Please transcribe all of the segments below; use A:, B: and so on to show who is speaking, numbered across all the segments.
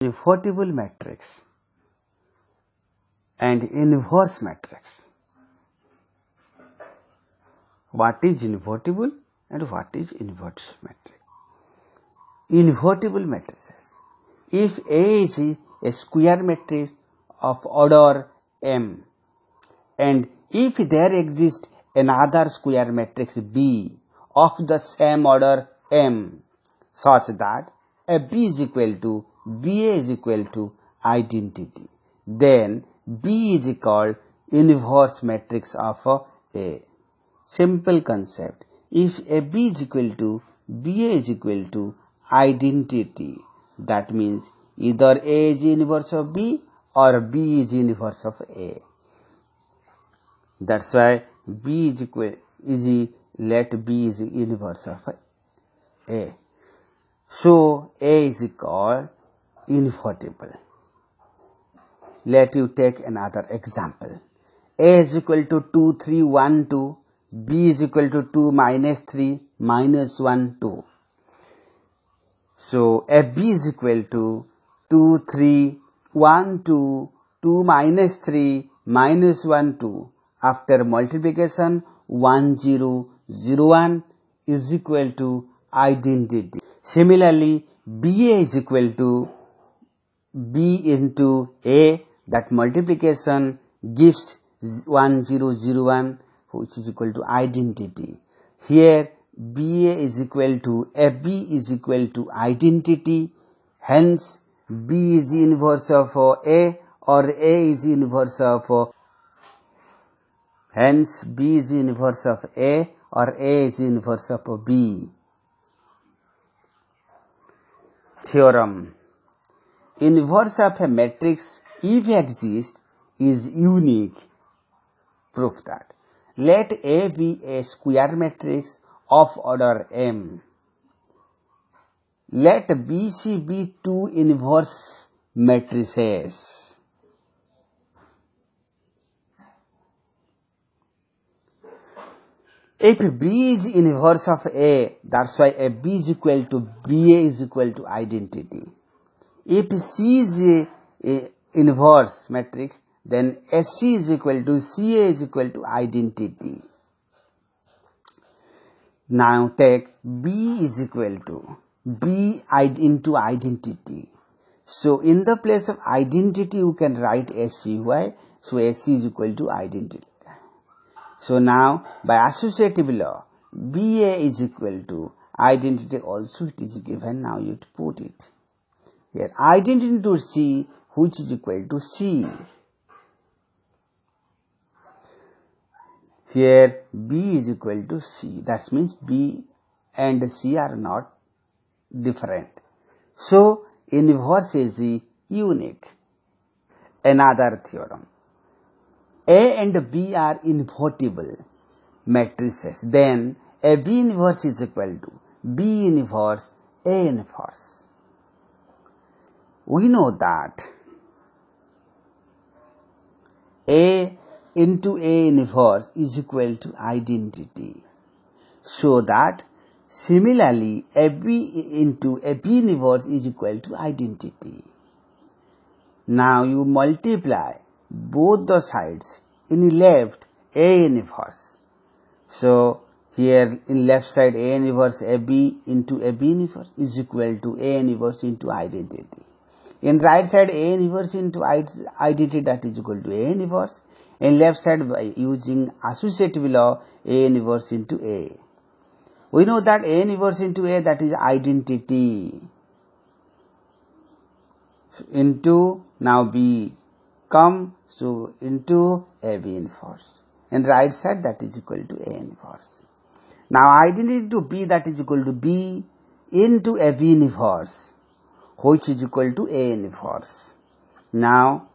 A: Invertible matrix and inverse matrix. What is invertible and what is inverse matrix? Invertible matrices. If A is a square matrix of order M, and if there exists another square matrix B of the same order M, such that B is equal to BA is equal to identity, then B is called inverse matrix of A. Simple concept. If AB is equal to BA is equal to identity, that means either A is inverse of B or B is inverse of A. That's why B is equal let B is inverse of A. So A is called invertible. Let you take another example. A is equal to 2, 3, 1, 2. B is equal to 2 minus 3 minus 1, 2. So AB is equal to 2, 3, 1, 2, 2 minus 3 minus 1, 2. After multiplication 1, 0, 0, 1 is equal to identity. Similarly, BA is equal to B into A, that multiplication gives 1, 0, 0, 1, which is equal to identity. Here BA is equal to AB is equal to identity, hence B is inverse of A or A is inverse of hence B is inverse of A or A is inverse of B. Theorem. Inverse of a matrix, if exists, is unique. Proof that. Let A be a square matrix of order M. Let BC be two inverse matrices. If B is inverse of A, that's why a B is equal to BA is equal to identity. If C is a inverse matrix, then SC is equal to CA is equal to identity. Now take B is equal to B into identity. So in the place of identity you can write SCY. So SC is equal to identity. So now by associative law, BA is equal to identity also it is given. Now you put it here. Identity to C, which is equal to C. Here B is equal to C. That means B and C are not different. So inverse is unique. Another theorem. A and B are invertible matrices. Then A B inverse is equal to B inverse A inverse. We know that A into A inverse is equal to identity. So that similarly AB into AB inverse is equal to identity. Now you multiply both the sides. In left A inverse. So here in left side A inverse AB into AB inverse is equal to A inverse into identity. In right side A inverse into identity, that is equal to A inverse. In left side by using associative law A inverse into A. We know that A inverse into A, that is identity. So into now B come, so into AB inverse. And right side that is equal to A inverse. Now identity to B, that is equal to B into AB inverse, which is equal to A inverse. Now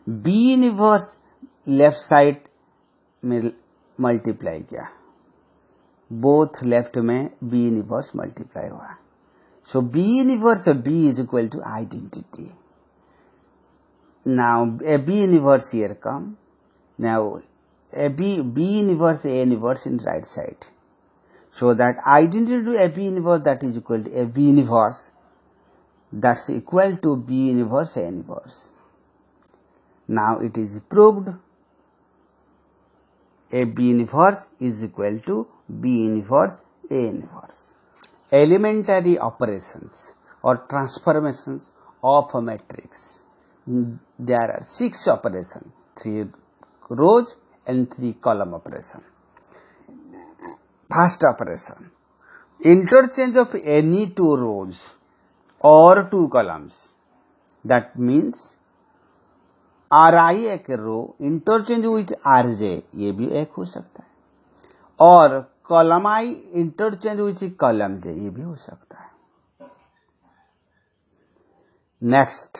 A: B inverse left side में multiply किया, both left में B inverse multiply हुआ. So B inverse of B is equal to identity. Now A B inverse here come. Now B inverse A inverse in right side. So that identity to A B inverse, that is equal to A B inverse that's equal to B inverse A inverse. Now it is proved A B inverse is equal to B inverse A inverse. Elementary operations or transformations of a matrix. There are 6 operations, 3 rows and 3 column operation. First operation, interchange of any 2 rows or 2 columns. That means Ri एक रो interchange with Rj, ये भी एक हो सकता है, और column I interchange with column j, ये भी हो सकता है. Next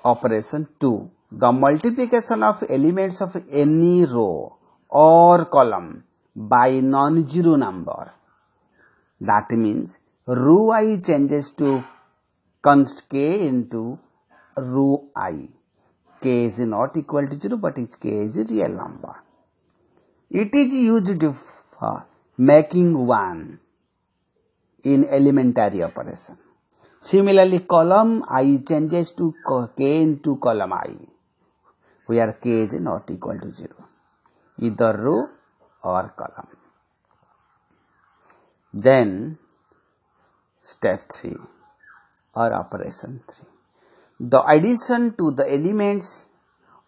A: operation 2, the multiplication of elements of any row or column by non-zero number. That means row I changes to const k into row I. K is not equal to 0, but k is a real number. It is used for making 1 in elementary operation. Similarly, column I changes to k into column I, where k is not equal to 0, either row or column. Then step 3 or operation 3. The addition to the elements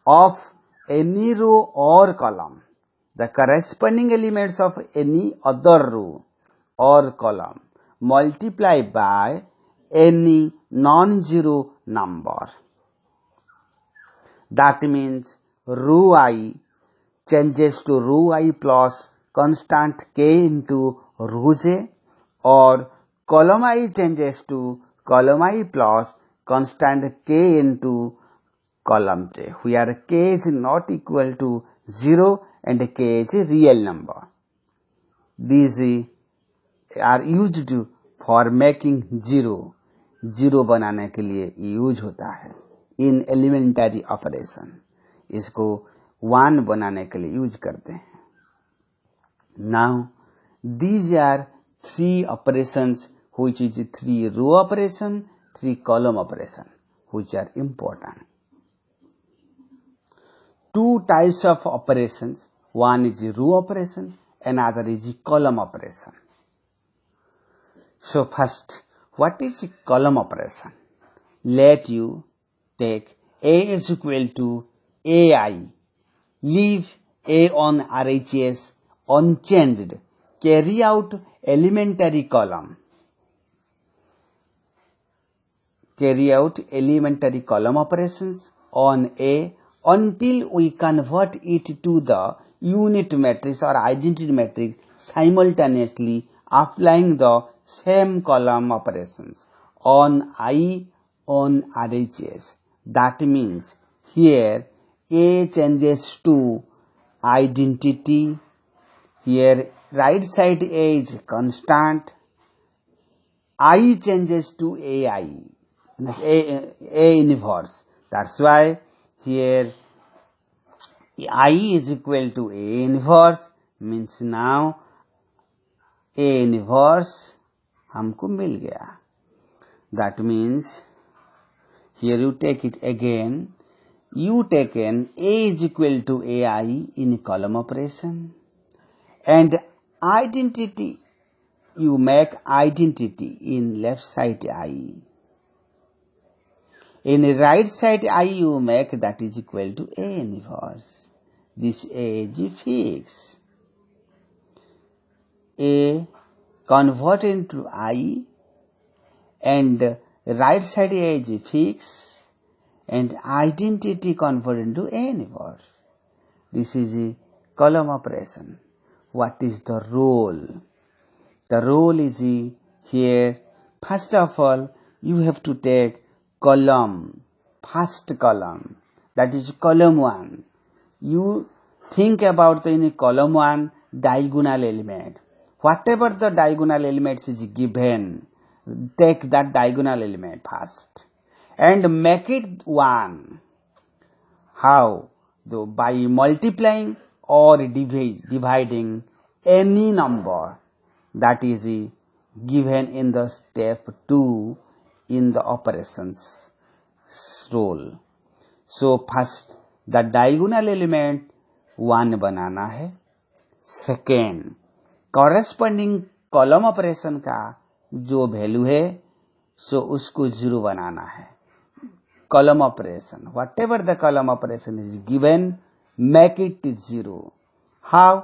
A: of any row or column, the corresponding elements of any other row or column, multiplied by any non-zero number. That means row I changes to row I plus constant k into row j, or column I changes to column I plus constant k into column j, where k is not equal to 0 and k is a real number. These are used for making 0 बनाने के लिए use होता है in elementary operation. इसको 1 बनाने के लिए use करते हैं. Now these are 3 operations which is 3 row operation, 3 column operation, which are important. 2 types of operations, one is row operation, another is column operation. So first, what is column operation? Let you take A is equal to AI, leave A on RHS unchanged, carry out elementary column operations on A until we convert it to the unit matrix or identity matrix simultaneously, applying the same column operations on I on RHS. That means here A changes to identity, here right side A is constant, I changes to AI, A inverse. That's why here I is equal to A inverse, means now A inverse हमको मिल गया. That means here you take it again, you taken A is equal to AI in column operation, and identity, you make identity in left side I. In right side I you make that is equal to A inverse. This A is fixed. A convert into I and right side A is fixed and identity convert into A inverse. This is a column operation. What is the role? The role is here, first of all, you have to take column, first column, that is column 1. You think about in column 1 diagonal element. Whatever the diagonal elements is given, take that diagonal element first and make it 1. How? Though by multiplying or dividing any number that is given in the step 2 in the operations role. So first the diagonal element 1 बनाना है. Second corresponding column operation का जो value है सो उसको 0 बनाना है. Column operation, what ever the column operation is given, make it 0. How?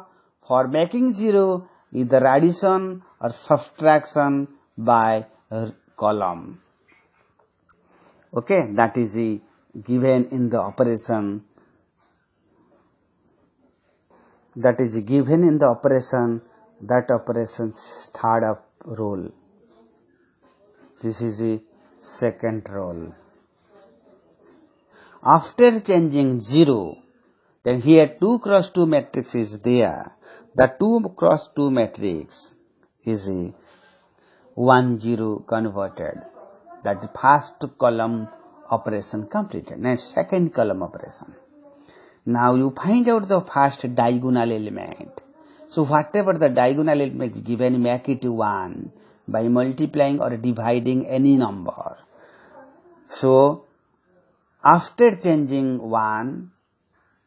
A: For making 0 either addition or subtraction by column. Okay, that is given in the operation. That is given in the operation. That operation's third role. This is the second role. After changing 0, then here 2 cross 2 matrix is there. The 2 cross 2 matrix is 1 0 converted. That is first column operation completed. Next second column operation. Now you find out the first diagonal element. So whatever the diagonal element is given, make it 1 by multiplying or dividing any number. So after changing 1,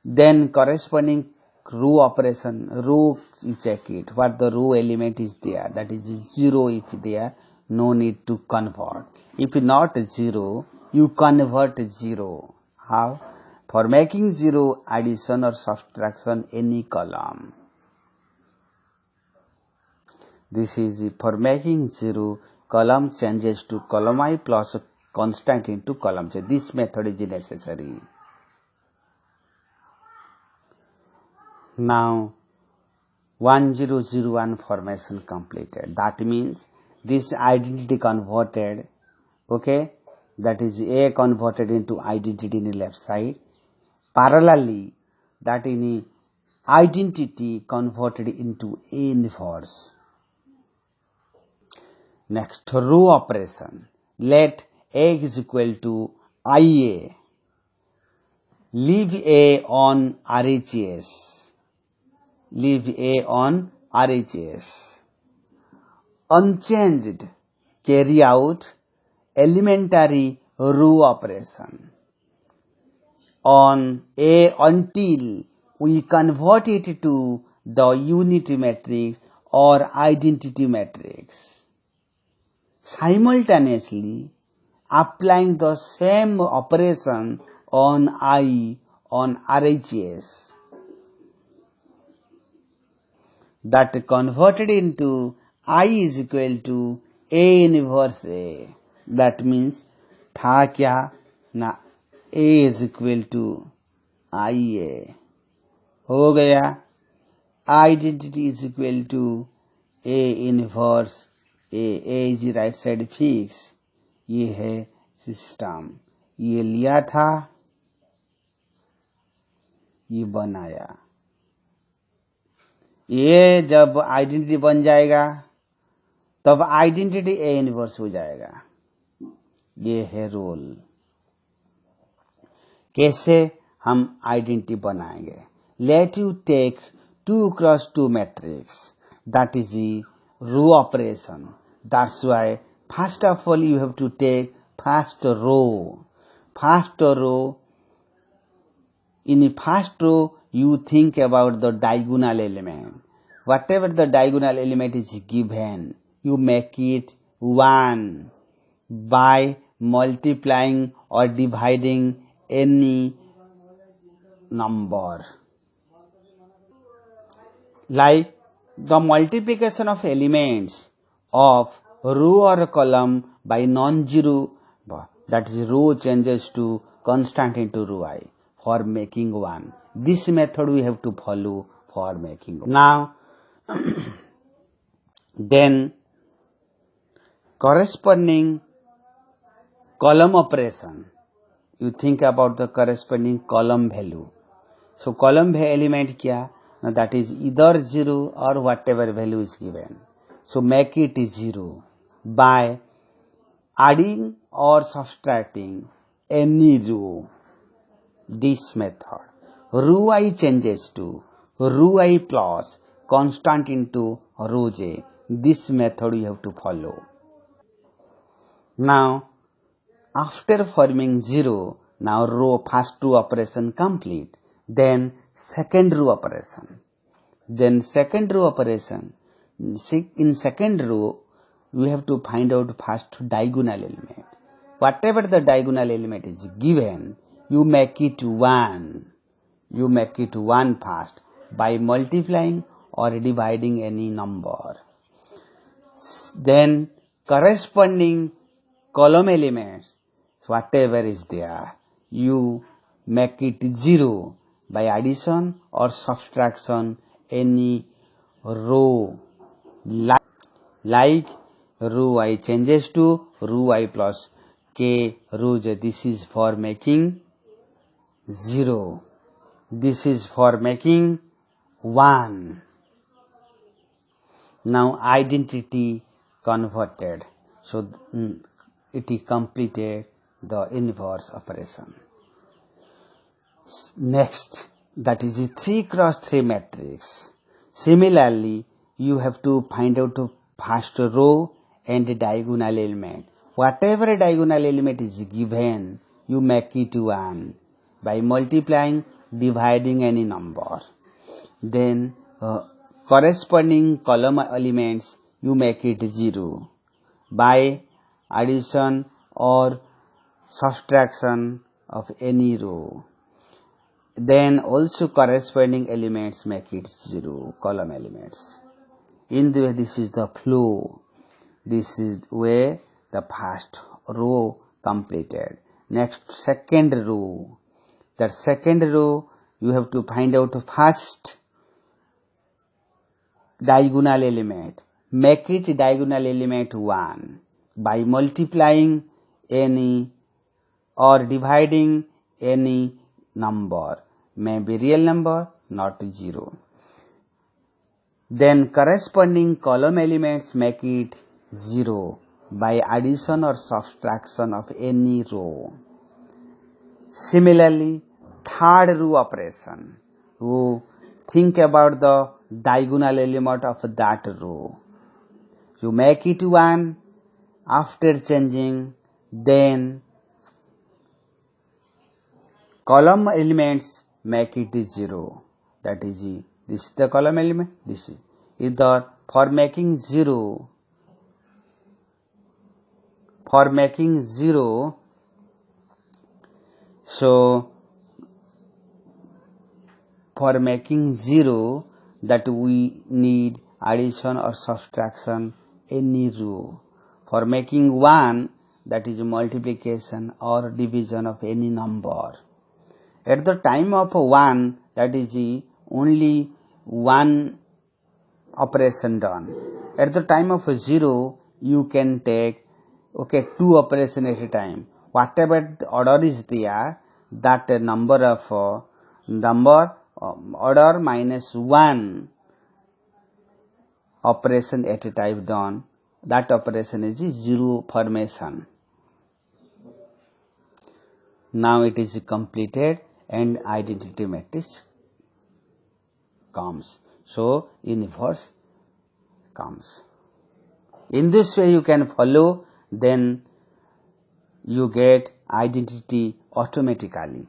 A: then corresponding row operation, row you check it, what the row element is there, that is 0 if there, no need to convert. If not 0, you convert 0. How? For making 0 addition or subtraction any column. This is for making 0 column changes to column I plus constant into column j. This method is necessary. Now 1001 formation completed. That means this identity converted, okay, that is A converted into identity in the left side. Parallelly, that in identity converted into A inverse. Next, row operation. Let A is equal to IA. Leave A on RHS. Leave A on RHS. Unchanged, carry out elementary row operation on A until we convert it to the unity matrix or identity matrix. Simultaneously applying the same operation on I on RHS. That converted into I is equal to A inverse A. That means था क्या ना A is equal to IA. हो गया. Identity is equal to A inverse A. A is right side fix. ये है system. ये लिया था, ये बनाया. ये जब आइडेंटिटी बन जाएगा तब आइडेंटिटी ए इनवर्स हो जाएगा. ये है रोल. कैसे हम आइडेंटिटी बनाएंगे? Let you take 2 cross 2 matrix. That is the row operation. That's why first of all you have to take first row. First row. In the first row you think about the diagonal element. Whatever the diagonal element is given, you make it 1 by multiplying or dividing any number. Like the multiplication of elements of row or column by non-zero, that is row changes to constant into row I for making 1. This method we have to follow for making. Now then corresponding column operation, you think about the corresponding column value. So column element क्या? Now that is either 0 or whatever value is given. So make it 0 by adding or subtracting any row. This method. Row I changes to row I plus constant into row j. This method you have to follow. Now, after forming 0, now row first row operation complete. Then second row operation. In second row, we have to find out first diagonal element. Whatever the diagonal element is given, you make it 1. You make it 1 first by multiplying or dividing any number. Then corresponding column elements, whatever is there, you make it 0 by addition or subtraction any row, like row I changes to row I plus k row j. This is for making 0. This is for making 1. Now identity converted. So it is completed the inverse operation. Next, that is a 3 cross 3 matrix. Similarly, you have to find out the first row and the diagonal element. Whatever diagonal element is given, you make it 1 by multiplying, dividing any number. Then corresponding column elements, you make it 0 by addition or subtraction of any row. Then also corresponding elements make it 0, column elements. In the way, this is the flow. This is where the first row completed. Next, second row. That second row, you have to find out the first diagonal element. Make it diagonal element 1 by multiplying any or dividing any number. May be real number, not 0. Then corresponding column elements make it 0 by addition or subtraction of any row. Similarly, third row operation. You think about the diagonal element of that row. You make it 1 after changing, then column elements make it 0. That is, this is the column element, this is either for making 0. So for making 0, that we need addition or subtraction any row. For making 1, that is multiplication or division of any number. At the time of 1, that is only one operation done. At the time of 0, you can take 2 operations at a time. Whatever the order is there, that order minus 1 operation at a time done. That operation is 0 formation. Now it is completed and identity matrix comes. So inverse comes. In this way you can follow, then you get identity automatically.